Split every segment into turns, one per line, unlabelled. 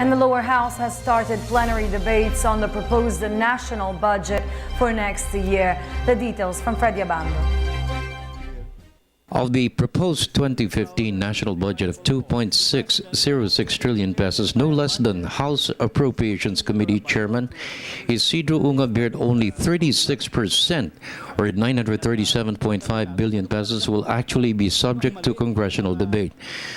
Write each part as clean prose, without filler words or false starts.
And the lower house has started plenary debates on the proposed national budget for next year. The details from Freddie Abando.
Of the proposed 2015 national budget of 2.606 trillion pesos, no less than House Appropriations Committee Chairman Isidro Ungab beared only 36%, or 937.5 billion pesos, will actually be subject to congressional debate,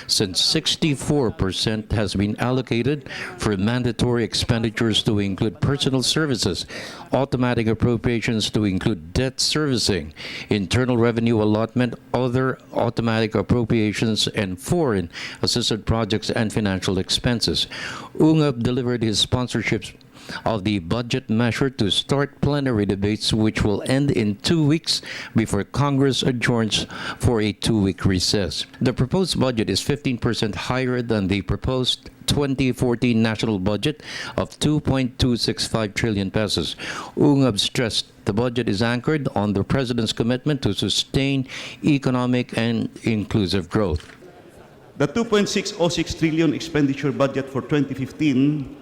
since 64% has been allocated for mandatory expenditures to include personal services, automatic appropriations to include debt servicing, internal revenue allotment, other automatic appropriations, and foreign assisted projects and financial expenses. Ungab delivered his sponsorships of the budget measure to start plenary debates, which will end in 2 weeks before Congress adjourns for a 2-week recess. The proposed budget is 15% higher than the proposed 2014 national budget of 2.265 trillion pesos. Ungab stressed the budget is anchored on the President's commitment to sustain economic and inclusive growth.
The 2.606 trillion expenditure budget for 2015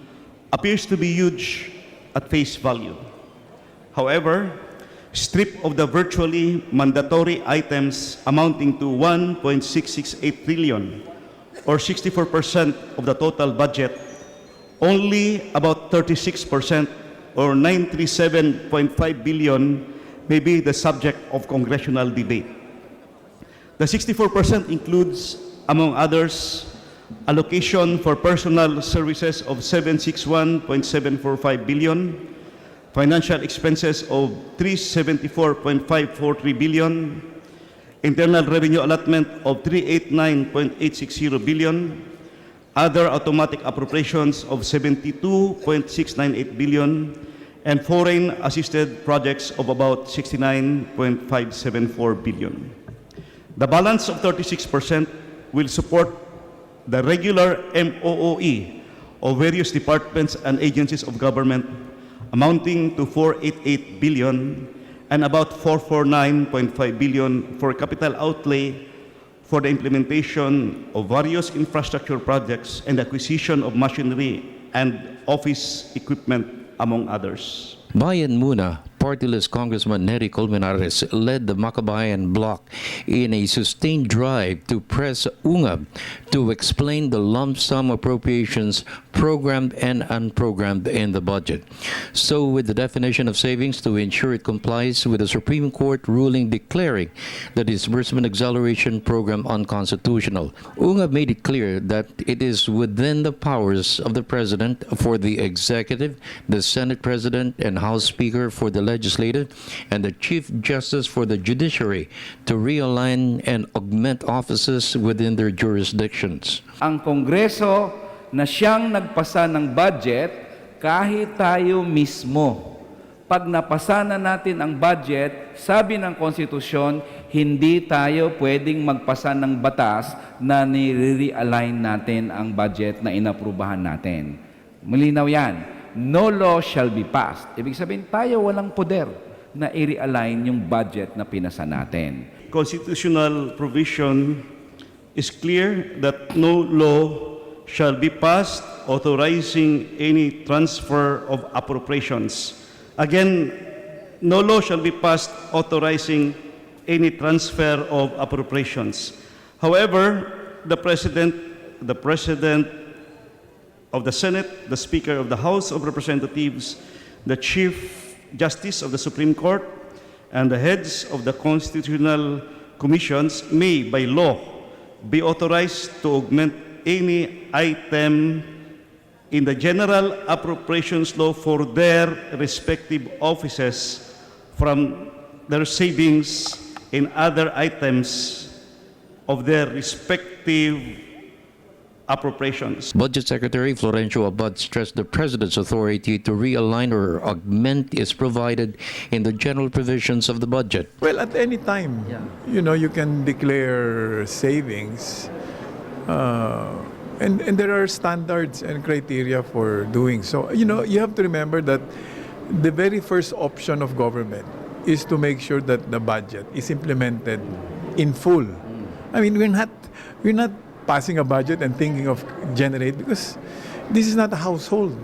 appears to be huge at face value. However, stripped of the virtually mandatory items amounting to 1.668 trillion, or 64% of the total budget, only about 36%, or 97.5 billion, may be the subject of congressional debate. The 64% includes, among others, allocation for personal services of 761.745 billion, financial expenses of 374.543 billion, internal revenue allotment of 389.860 billion, other automatic appropriations of 72.698 billion, and foreign assisted projects of about 69.574 billion. The balance of 36% will support the regular MOOE of various departments and agencies of government, amounting to 488 billion, and about 449.5 billion for capital outlay for the implementation of various infrastructure projects and acquisition of machinery and office equipment, among others.
Bayan Muna Party-list Congressman Nery Colmenares led the Makabayan bloc in a sustained drive to press Ungab to explain the lump sum appropriations programmed and unprogrammed in the budget. So with the definition of savings to ensure it complies with the Supreme Court ruling declaring the disbursement acceleration program unconstitutional. Ungab made it clear that it is within the powers of the President for the Executive, the Senate President and House Speaker for the Legislative, and the Chief Justice for the Judiciary to realign and augment offices within their jurisdictions.
Ang Kongreso na siyang nagpasa ng budget kahit tayo mismo. Pag napasa na natin ang budget, sabi ng konstitusyon, hindi tayo pwedeng magpasa ng batas na nire-realign natin ang budget na inaprubahan natin. Malinaw yan. No law shall be passed. Ibig sabihin, tayo walang poder na i-realign yung budget na pinasa natin.
Constitutional provision is clear that no law shall be passed authorizing any transfer of appropriations. Again, no law shall be passed authorizing any transfer of appropriations. However, the President of the Senate, the Speaker of the House of Representatives, the Chief Justice of the Supreme Court, and the heads of the constitutional commissions may, by law, be authorized to augment any item in the general appropriations law for their respective offices from their savings in other items of their respective appropriations.
Budget Secretary Florencio Abad stressed the President's authority to realign or augment is provided in the general provisions of the budget.
Well, at any time, you can declare savings, and there are standards and criteria for doing so. You have to remember that the very first option of government is to make sure that the budget is implemented in full. I mean, we're not passing a budget and thinking of generate, because This is not a household.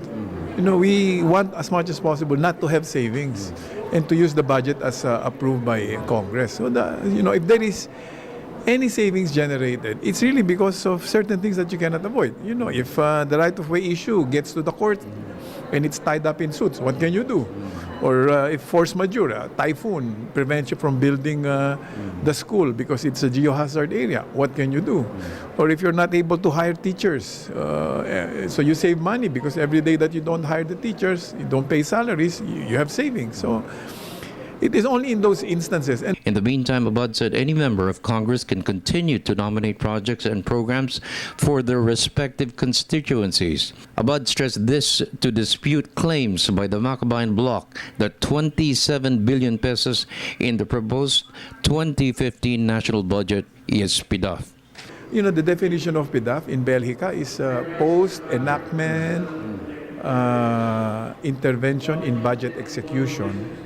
We want as much as possible not to have savings and to use the budget as approved by Congress. So, if there is any savings generated, it's really because of certain things that you cannot avoid. If the right-of-way issue gets to the court and it's tied up in suits, what can you do? Or if force majeure, typhoon prevents you from building the school because it's a geohazard area, what can you do? Or if you're not able to hire teachers, so you save money because every day that you don't hire the teachers, you don't pay salaries, you have savings. So it is only in those instances. And
In the meantime, Abad said any member of Congress can continue to nominate projects and programs for their respective constituencies. Abad stressed this to dispute claims by the Makabayan bloc that 27 billion pesos in the proposed 2015 national budget is PDAF.
the definition of PDAF in Belgica is post-enactment intervention in budget execution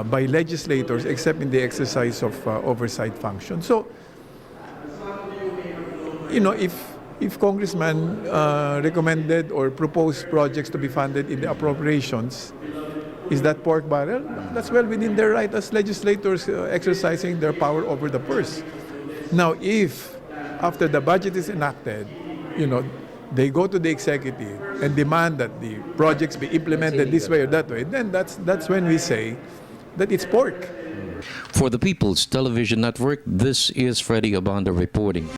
by legislators except in the exercise of oversight function. So, if congressman recommended or proposed projects to be funded in the appropriations, is that pork barrel? That's well within their right as legislators exercising their power over the purse. Now, if after the budget is enacted, they go to the executive and demand that the projects be implemented this way or that way, then that's when we say that it's pork.
For the People's Television Network, this is Freddie Abando reporting.